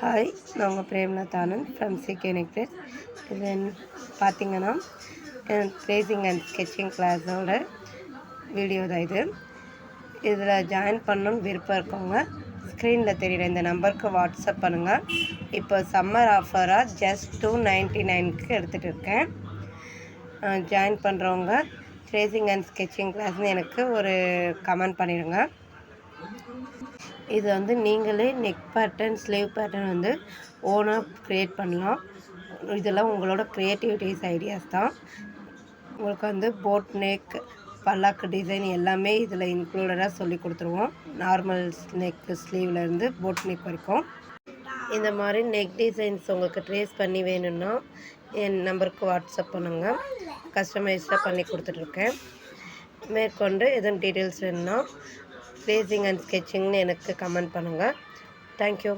Hi, நான் உங்கள் Premnath Anand from சிகே necklace. இது பார்த்தீங்கன்னா ட்ரேசிங் அண்ட் ஸ்கெட்சிங் கிளாஸோட வீடியோ தான் இது. இதில் ஜாயின் பண்ணணுன்னு விருப்பம் இருக்கவங்க ஸ்க்ரீனில் தெரிகிற இந்த நம்பருக்கு வாட்ஸ்அப் பண்ணுங்கள். இப்போ சம்மர் ஆஃபராக ஜஸ்ட் $299க்கு எடுத்துகிட்டு இருக்கேன். ஜாயின் பண்ணுறவங்க ட்ரேசிங் அண்ட் ஸ்கெட்சிங் கிளாஸ்னு எனக்கு ஒரு கமெண்ட் பண்ணிடுங்க. இது நீங்களே நெக் பேட்டர்ன், ஸ்லீவ் பேட்டர்ன் ஓனாக க்ரியேட் பண்ணலாம். இதெல்லாம் உங்களோட க்ரியேட்டிவிட்டிஸ் ஐடியாஸ் தான். உங்களுக்கு போட் நெக், பல்லாக்கு டிசைன் எல்லாமே இதில் இன்க்ளூடடாக சொல்லி கொடுத்துருவோம். நார்மல் நெக் ஸ்லீவ்லேருந்து போட் நெக் வரைக்கும். இந்த மாதிரி நெக் டிசைன்ஸ் உங்களுக்கு ட்ரேஸ் பண்ணி வேணும்னா என் நம்பருக்கு வாட்ஸ்அப் பண்ணுங்கள். கஸ்டமைஸ்டாக பண்ணி கொடுத்துட்ருக்கேன். மேற்கொண்டு எதுவும் டீட்டெயில்ஸ் வேணும்னா ட்ரேசிங் அண்ட் ஸ்கெட்சிங்னு எனக்கு கமெண்ட் பண்ணுங்கள். தேங்க்யூ.